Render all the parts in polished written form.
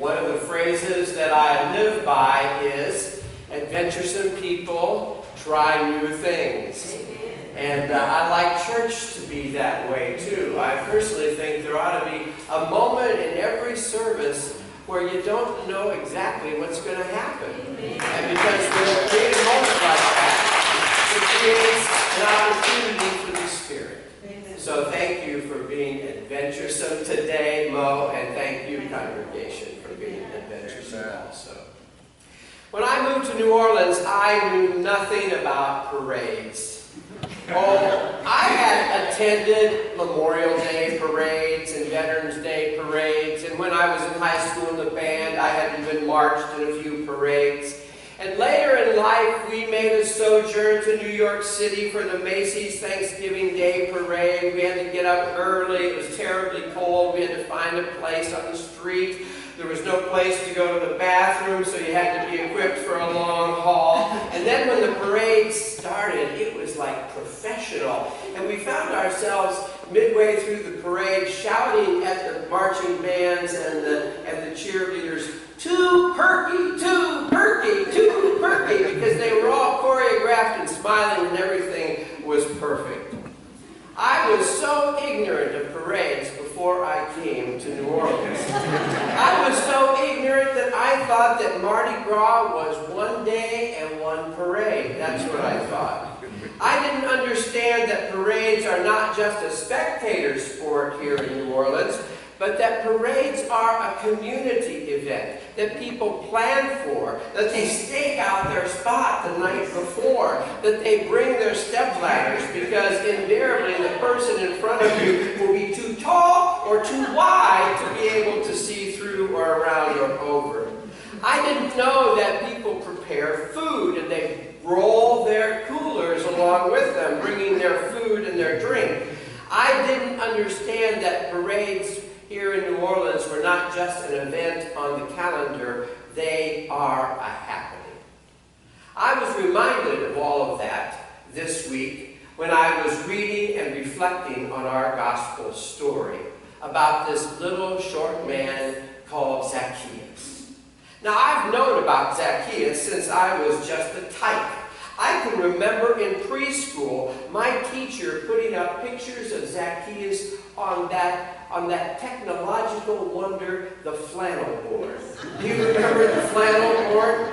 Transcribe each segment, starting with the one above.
One of the phrases that I live by is, adventuresome people try new things. And I like church to be that way too. I personally think there ought to be a moment in every service where you don't know exactly what's going to happen. And because when you create a moment like that, it creates an opportunity for the Spirit. So thank you for being adventuresome today, Mo, and thank you, congregation, for being adventuresome also. When I moved to New Orleans, I knew nothing about parades. Oh, I had attended Memorial Day parades and Veterans Day parades, and when I was in high school in the band, I had even marched in a few parades. And later in life, we made a sojourn to New York City for the Macy's Thanksgiving Day Parade. We had to get up early. It was terribly cold. We had to find a place on the street. There was no place to go to the bathroom, so you had to be equipped for a long haul. And then when the parade started, it was like professional. And we found ourselves midway through the parade shouting at the marching bands and the cheerleaders, "Too perky, too perky, too perky," because they were all choreographed and smiling and everything was perfect. I was so ignorant of parades before I came to New Orleans. I was so ignorant that I thought that Mardi Gras was one day and one parade. That's what I thought. I didn't understand that parades are not just a spectator sport here in New Orleans, but that parades are a community event that people plan for, that they stake out their spot the night before, that they bring their stepladders because invariably the person in front of you will be too tall or too wide to be able to see through or around or over. I didn't know that people prepare food and they roll their coolers along with them, bringing their food and their drink. I didn't understand that parades here in New Orleans were not just an event on the calendar, they are a happening. I was reminded of all of that this week when I was reading and reflecting on our gospel story about this little short man called Zacchaeus. Now, I've known about Zacchaeus since I was just a tyke. I can remember in preschool my teacher putting up pictures of Zacchaeus on that technological wonder, the flannel board. Do you remember the flannel board?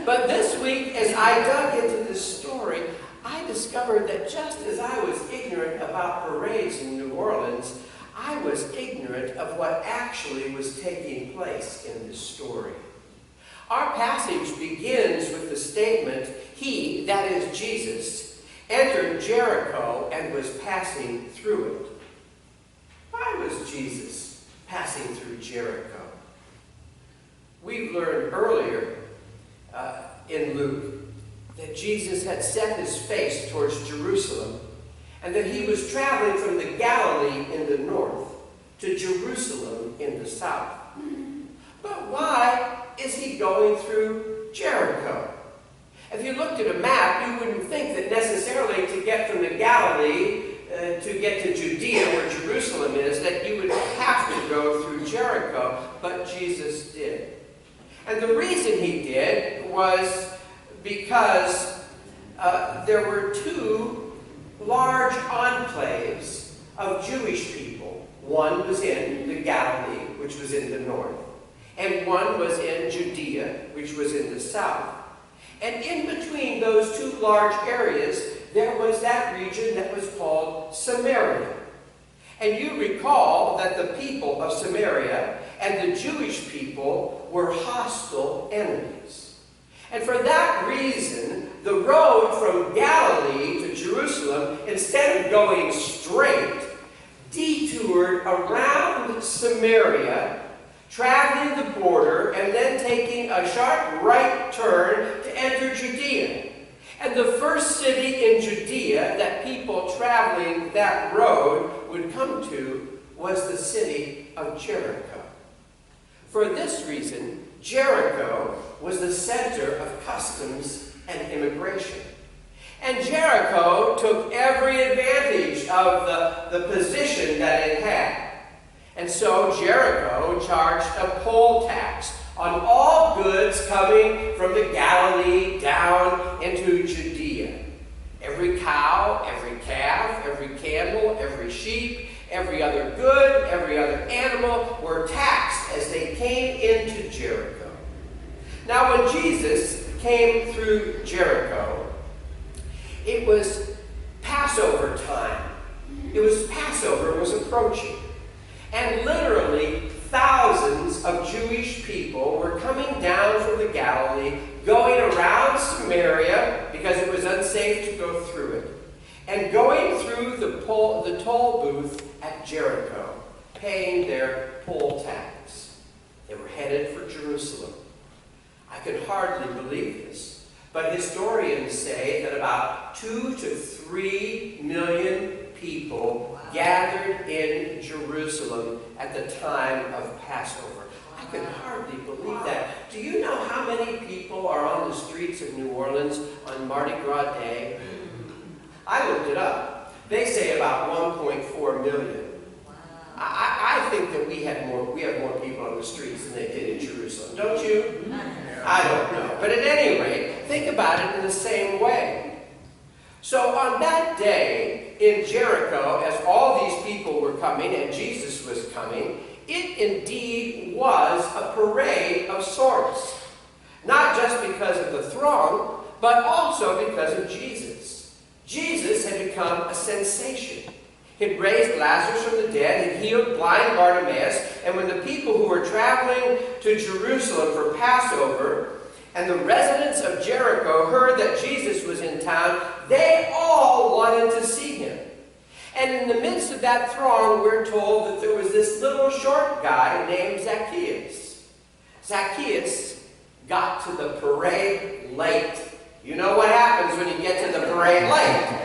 But this week, as I dug into this story, I discovered that just as I was ignorant about parades in New Orleans, I was ignorant of what actually was taking place in this story. Our passage begins with the statement, "He," that is Jesus, "entered Jericho and was passing through it." Why was Jesus passing through Jericho? We've learned earlier in Luke that Jesus had set his face towards Jerusalem and that he was traveling from the Galilee in the north to Jerusalem in the south. But why is he going through Jericho? If you looked at a map, you wouldn't think that necessarily to get from the Galilee to get to Judea, where Jerusalem is, that you would have to go through Jericho, but Jesus did. And the reason he did was because there were two large enclaves of Jewish people. One was in the Galilee, which was in the north, and one was in Judea, which was in the south. And in between those two large areas, there was that region that was called Samaria. And you recall that the people of Samaria and the Jewish people were hostile enemies. And for that reason, the road from Galilee to Jerusalem, instead of going straight, detoured around Samaria, traveling the border, and then taking a sharp right turn to enter Judea. And the first city in Judea that people traveling that road would come to was the city of Jericho. For this reason, Jericho was the center of customs and immigration. And Jericho took every advantage of the position that it had. And so Jericho charged a poll tax on all goods coming from the Galilee down into Judea. Every cow, every calf, every camel, every sheep, every other good, every other animal were taxed as they came into Jericho. Now when Jesus came through Jericho, it was Passover time. Passover was approaching. And literally thousands of Jewish people were coming down from the Galilee, going around Samaria because it was unsafe to go through it, and going through the toll booth at Jericho, paying their poll tax. They were headed for Jerusalem. I could hardly believe this, but historians say that about 2 to 3 million people gathered in Jerusalem at the time of Passover. I could hardly believe that. Do you know how many people are on the streets of New Orleans on Mardi Gras Day? I looked it up. They say about 1.4 million. I think that we have more people on the streets than they did in Jerusalem. Don't you? I don't know. But at any rate, think about it in the same way. So on that day in Jericho, as all these people were coming and Jesus was coming, it indeed was a parade of sorts. Not just because of the throng, but also because of Jesus. Jesus had become a sensation. He'd raised Lazarus from the dead, he'd healed blind Bartimaeus, and when the people who were traveling to Jerusalem for Passover and the residents of Jericho heard that Jesus was in town, they all wanted to see him. And in the midst of that throng, we're told that there was this little short guy named Zacchaeus. Zacchaeus got to the parade late. You know what happens when you get to the parade late.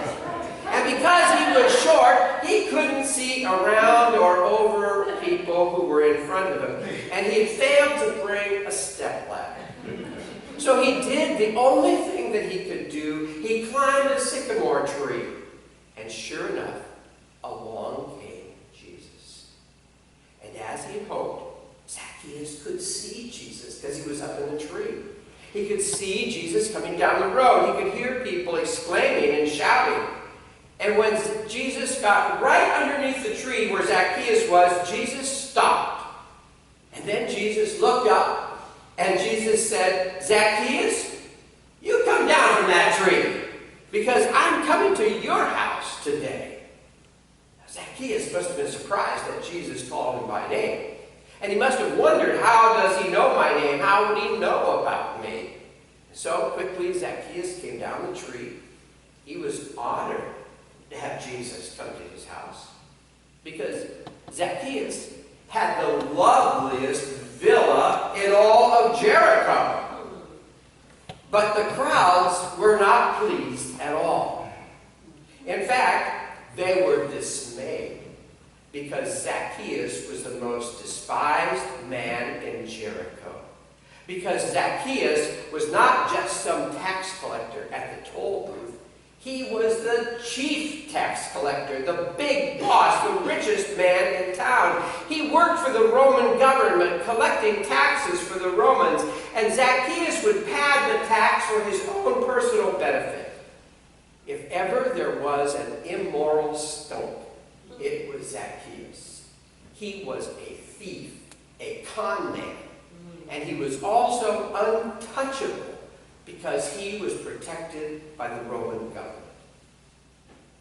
And because he was short, he couldn't see around or over people who were in front of him. And he had failed to bring a stepladder. So he did the only thing that he could do. He climbed a sycamore tree. And sure enough, along came Jesus. And as he hoped, Zacchaeus could see Jesus because he was up in the tree. He could see Jesus coming down the road. He could hear people exclaiming and shouting. And when Jesus got right underneath the tree where Zacchaeus was, Jesus stopped. And then Jesus looked up. And Jesus said, Zacchaeus, you come down from that tree, because I'm coming to your house today. Now, Zacchaeus must have been surprised that Jesus called him by name. And he must have wondered, how does he know my name? How would he know about me? So quickly Zacchaeus came down the tree. He was honored to have Jesus come to his house, because Zacchaeus had the loveliest villa in all of Jericho. But the crowds were not pleased at all. In fact, they were dismayed because Zacchaeus was the most despised man in Jericho. Because Zacchaeus was not just some tax collector at the toll booth. He was the chief tax collector, the big boss, the richest man in town. He worked for the Roman government, collecting taxes for the Romans, and Zacchaeus would pad the tax for his own personal benefit. If ever there was an immoral stomp, it was Zacchaeus. He was a thief, a con man, and he was also untouchable, because he was protected by the Roman government.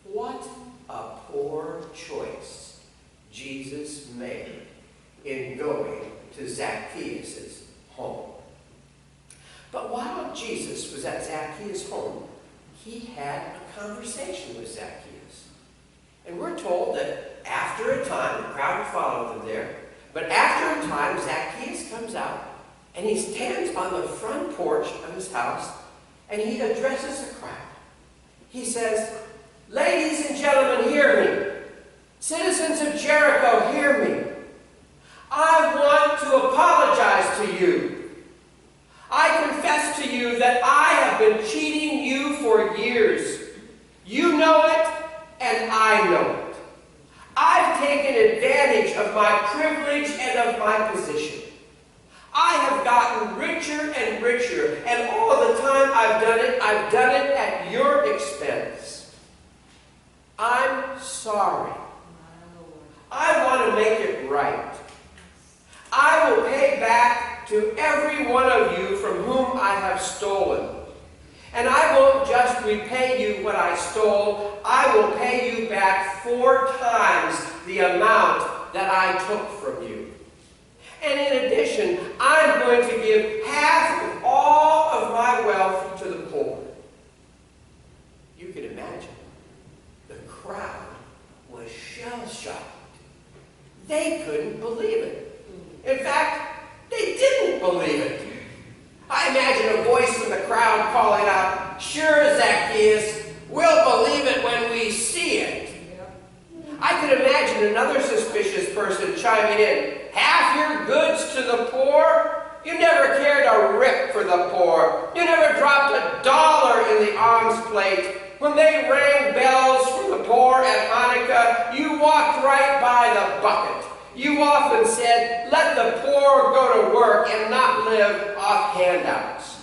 What a poor choice Jesus made in going to Zacchaeus' home. But while Jesus was at Zacchaeus' home, he had a conversation with Zacchaeus. And we're told that after a time, the crowd followed them there, but after a time, Zacchaeus comes out and he stands on the front porch of his house, and he addresses the crowd. He says, "Ladies and gentlemen, hear me. Citizens of Jericho, hear me. I want to apologize to you. I confess to you that I have been cheating you for years. You know it, and I know it. I've taken advantage of of my privilege and of my position. I have gotten richer and richer, and all the time I've done it at your expense. I'm sorry. I want to make it right. I will pay back to every one of you from whom I have stolen. And I won't just repay you what I stole, I will pay you back 4 times the amount that I took from you. And in addition, I'm going to give half of all of my wealth to the poor. You can imagine, the crowd was shell-shocked. They couldn't believe it. In fact, they didn't believe it. I imagine a voice from the crowd calling out, "Sure, Zacchaeus, we'll believe it when we see it." I could imagine another suspicious person chiming in, "Half your goods to the poor? You never cared a rip for the poor. You never dropped $1 in the alms plate. When they rang bells for the poor at Hanukkah, you walked right by the bucket. You often said, 'Let the poor go to work and not live off handouts.'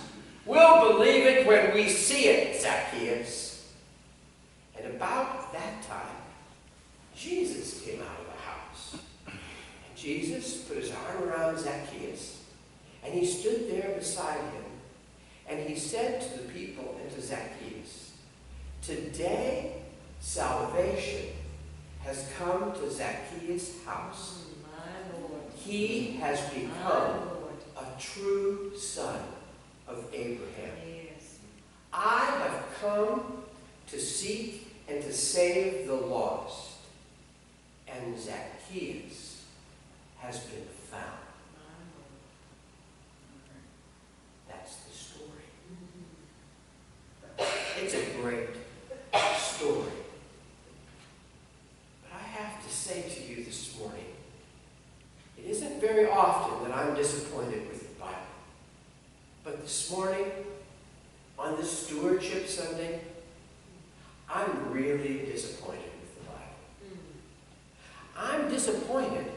We'll believe it when we see it, Zacchaeus." And about that time, Jesus came out of the house. And Jesus put his arm around Zacchaeus, and he stood there beside him, and he said to the people and to Zacchaeus, "Today salvation has come to Zacchaeus' house. He has become a true son of Abraham. I have come to seek and to save the lost, and Zacchaeus has been found." That's the story. It's a great story. But I have to say to you this morning, it isn't very often that I'm disappointed with the Bible. But this morning, on this Stewardship Sunday, I'm really disappointed with the Bible. I'm disappointed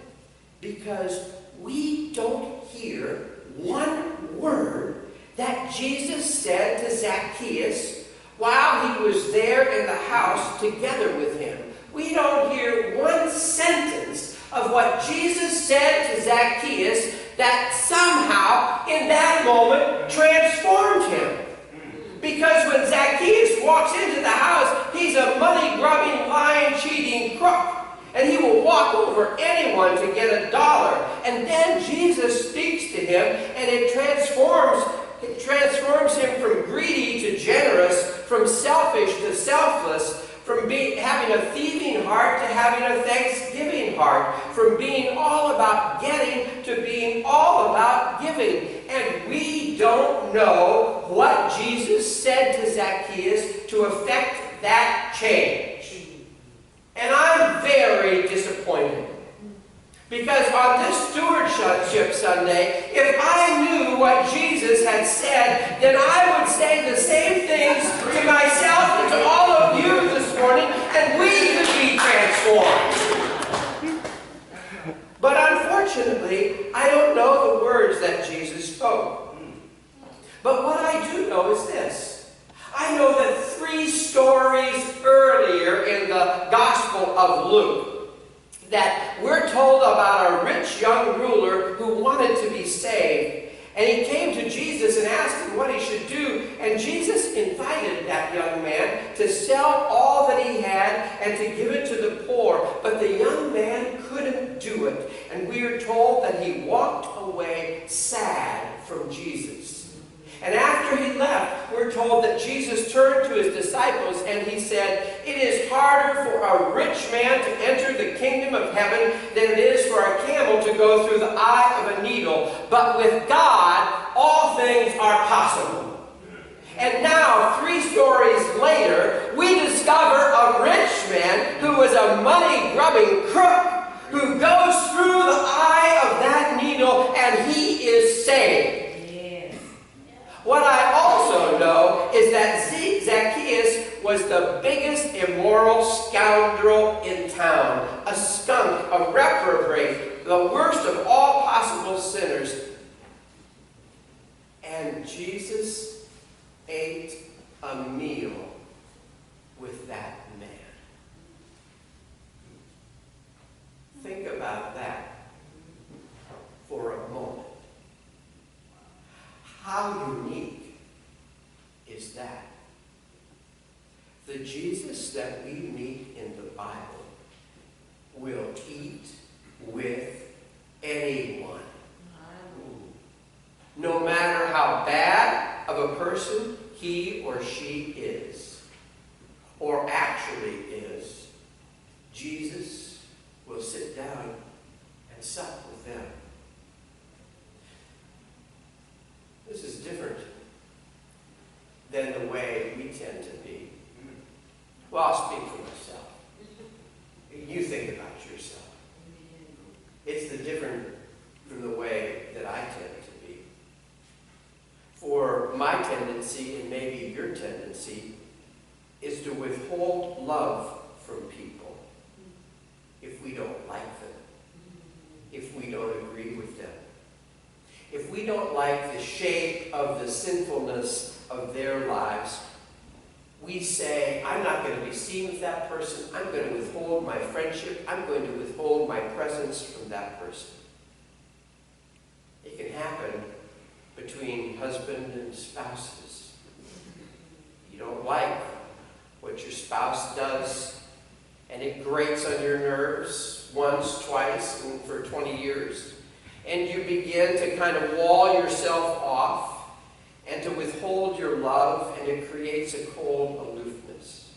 because we don't hear one word that Jesus said to Zacchaeus while he was there in the house together with him. We don't hear one sentence of what Jesus said to Zacchaeus that somehow, in that moment, transformed him. Because when Zacchaeus walks into the house, he's a money-grubbing, lying-cheating crook. And he will walk over anyone to get $1. And then Jesus speaks to him, and it transforms him from greedy to generous, from selfish to selfless, from having a thieving heart to having a thanksgiving heart, from being all about getting to being all about giving. And we don't know what Jesus said to Zacchaeus to effect that change. And I'm very disappointed. Because on this Stewardship Sunday, if I knew what Jesus had said, then I would say the same things to myself and to all of you this morning, and we could be transformed. But unfortunately, I don't know the words that Jesus spoke. But what I do know is this. I know that 3 stories earlier in the Gospel of Luke, that we're told about a rich young ruler who wanted to be saved. And he came to Jesus and asked him what he should do. And Jesus invited that young man to sell all that he had and to give it to the poor. But the young man couldn't do it. And we are told that he walked away sad from Jesus. And after he left, we're told that Jesus turned to his disciples and he said, "It is harder for a rich man to enter the kingdom of heaven than it is for a camel to go through the eye of a needle. But with God, all things are possible." And now, 3 stories later, we discover a rich man who was a money-grubbing crook who goes through the eye of that needle and he is saved. What I also know is that Zacchaeus was was the biggest immoral scoundrel in town, a skunk, a reprobate, the worst of all possible sinners. And Jesus ate a meal with that man. Think about that for a moment. How unique is that? The Jesus that we meet in the Bible will eat with anyone. No matter how bad of a person he or she is, or actually is, Jesus will sit down and sup with them. This is different than the way we tend to be. Well, I'll speak for myself. You think about yourself. It's the different from the way that I tend to be. For my tendency, and maybe your tendency, is to withhold love from people if we don't like them, if we don't agree with them, if we don't like the shape of the sinfulness of their lives. We say, I'm not going to be seen with that person. I'm going to withhold my friendship. I'm going to withhold my presence from that person. It can happen between husband and spouses. You don't like what your spouse does, and it grates on your nerves once, twice, and for 20 years. And you begin to kind of wall yourself off and to withhold your love, and it creates a cold aloofness.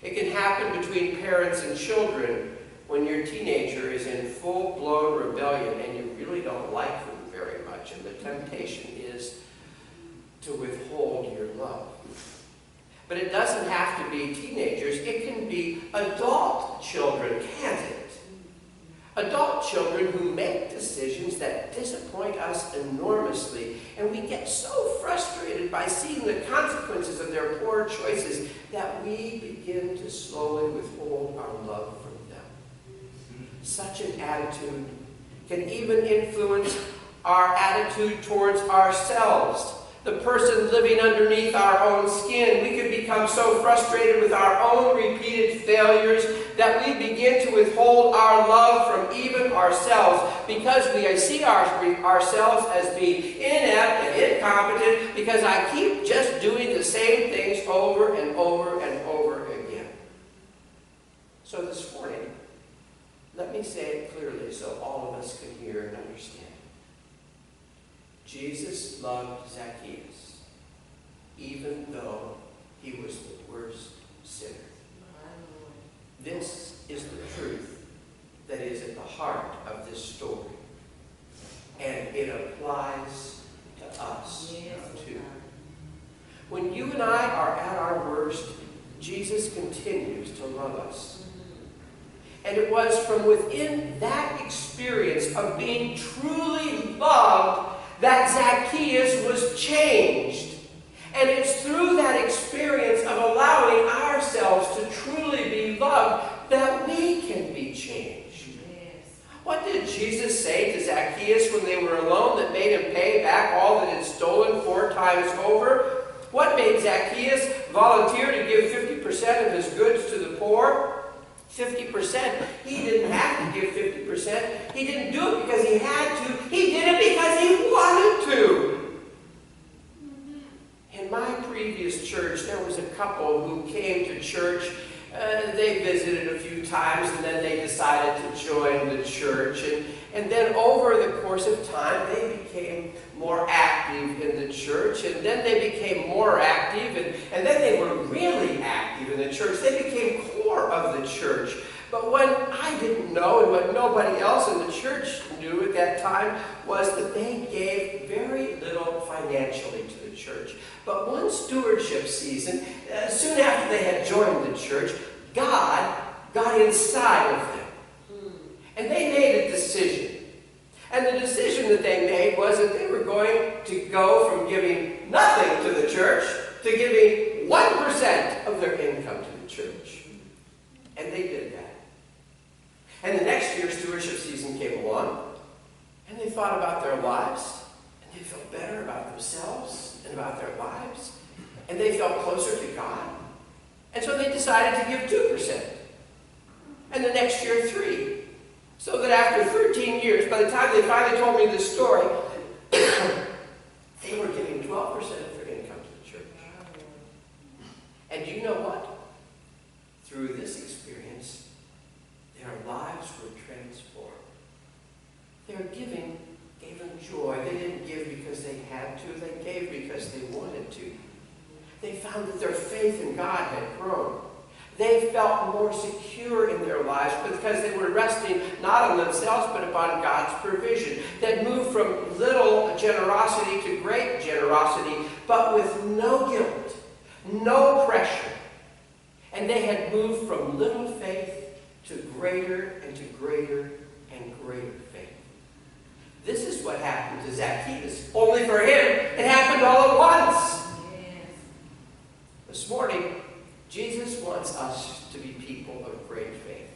It can happen between parents and children when your teenager is in full-blown rebellion and you really don't like them very much, and the temptation is to withhold your love. But it doesn't have to be teenagers. It can be adult children, can't it? Adult children who make decisions that disappoint us enormously, and we get so frustrated by seeing the consequences of their poor choices that we begin to slowly withhold our love from them. Such an attitude can even influence our attitude towards ourselves. The person living underneath our own skin. We can become so frustrated with our own repeated failures that we begin to withhold our love from even ourselves because we see ourselves as being inept and incompetent because I keep just doing the same things over and over and over again. So this morning, let me say it clearly so all of us can hear and understand. Jesus loved Zacchaeus, even though he was the worst sinner. This is the truth that is at the heart of this story. And it applies to us too. When you and I are at our worst, Jesus continues to love us. And it was from within that experience of being truly loved that Zacchaeus was changed. And it's through that experience of allowing ourselves to truly be loved that we can be changed. Yes. What did Jesus say to Zacchaeus when they were alone that made him pay back all that he had stolen 4 times over? What made Zacchaeus volunteer to give 50% of his goods to the poor? 50%. He didn't have to give 50%. He didn't do it because he had to. He did it because he wanted to. In my previous church, there was a couple who came to church. They visited a few times, and then they decided to join the church. And then over the course of time, they became more active in the church. And then they became more active. And then they were really active in the church. They became core of the church. But what I didn't know, and what nobody else in the church knew at that time, was that they gave very little financially to the church. But one stewardship season, soon after they had joined the church, God got inside of them. And they made a decision. And the decision that they made was that they were going to go from giving nothing to the church to giving 1% of their income to the church. And they did that. And the next year, stewardship season came along, and they thought about their lives, and they felt better about themselves and about their lives, and they felt closer to God. And so they decided to give 2%. And the next year, 3%. So that after 13 years, by the time they finally told me this story, they were giving 12% of their income to the church. And do you know what? Through this experience, their lives were transformed. Their giving gave them joy. They didn't give because they had to. They gave because they wanted to. They found that their faith in God had grown. They felt more secure in their lives because they were resting not on themselves but upon God's provision. They moved from little generosity to great generosity, but with no guilt, no pressure. And they had moved from little faith to greater and to greater and greater faith. This is what happened to Zacchaeus. Only for him, it happened all at once. This morning, Jesus wants us to be people of great faith,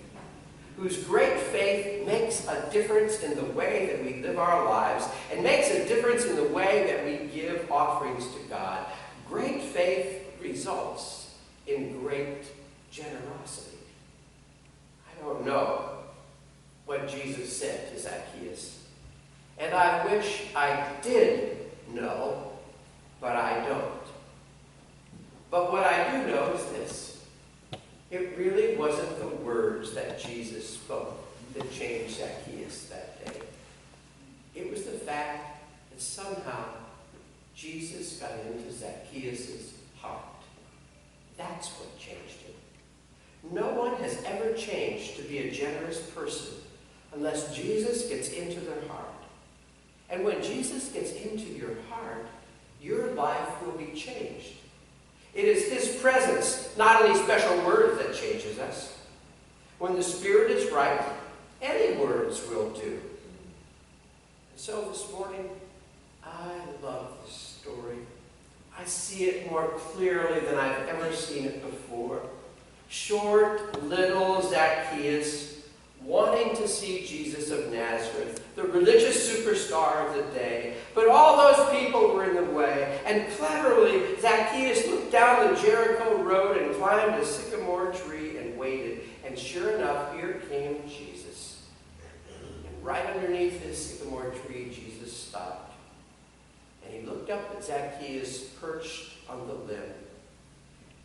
whose great faith makes a difference in the way that we live our lives and makes a difference in the way that we give offerings to God. Great faith results in great generosity. I don't know what Jesus said to Zacchaeus, and I wish I did know, but I don't. But what I do know is this. It really wasn't the words that Jesus spoke that changed Zacchaeus that day. It was the fact that somehow Jesus got into Zacchaeus' heart. That's what changed him. No one has ever changed to be a generous person unless Jesus gets into their heart. And when Jesus gets into your heart, your life will be changed. It is his presence, not any special words, that changes us. When the Spirit is right, any words will do. And so this morning, I love this story. I see it more clearly than I've ever seen it before. Short, little Zacchaeus wanting to see Jesus of Nazareth, the religious superstar of the day. But all those people were in the way, and cleverly Zacchaeus looked down the Jericho road and climbed a sycamore tree and waited. And sure enough, here came Jesus. And right underneath this sycamore tree, Jesus stopped. And he looked up at Zacchaeus perched on the limb.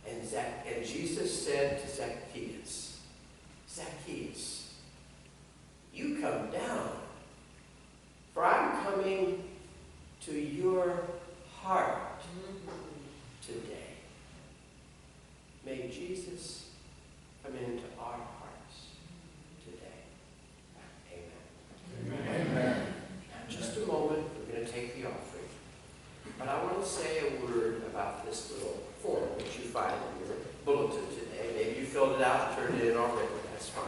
And Jesus said to Zacchaeus, Zacchaeus, you come down, for I'm coming to your heart today. May Jesus come into our hearts today. Amen. Amen. Now, just a moment, we're going to take the offering. But I want to say a word about this little form which you find in your bulletin today. Maybe you filled it out and turned it in already. That's fine.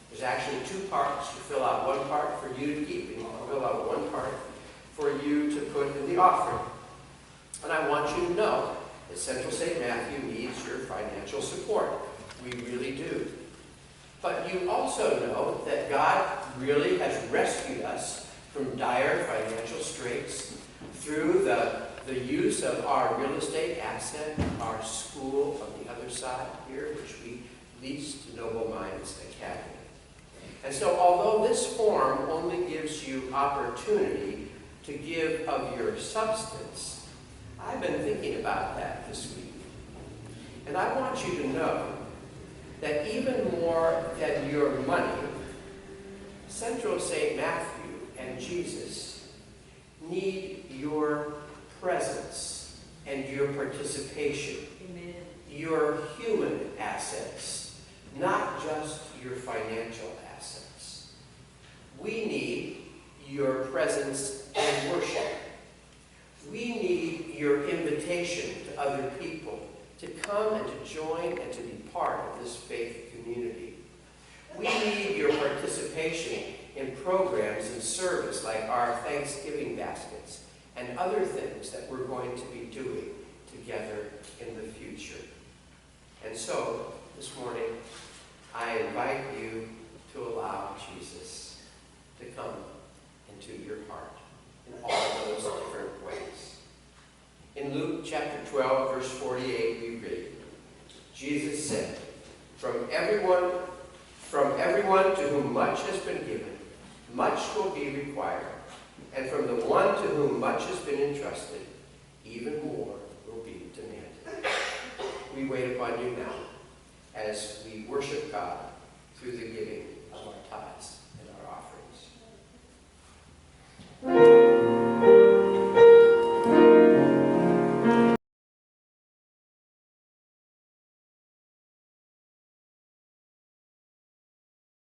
There's actually 2 parts. You fill out one part for you to keep, and you fill out one part for you to put in the offering. And I want you to know that Central St. Matthew needs your financial support. We really do. But you also know that God really has rescued us from dire financial straits through the use of our real estate asset, our school on the other side here, which we leased to Noble Minds Academy. And so although this form only gives you opportunity to give of your substance, I've been thinking about that this week. And I want you to know that even more than your money, Central St. Matthew and Jesus need your presence and your participation. Amen. Your human assets, not just your financial assets. We need your presence and worship. We need your invitation to other people to come and to join and to be part of this faith community. We need your participation in programs and service like our Thanksgiving baskets and other things that we're going to be doing together in the future. And so, this morning, I invite you to allow Jesus to come into your heart in all those different ways. In Luke chapter 12, verse 48, we read, Jesus said, From everyone to whom much has been given, much will be required. And from the one to whom much has been entrusted, even more will be demanded. We wait upon you now as we worship God through the giving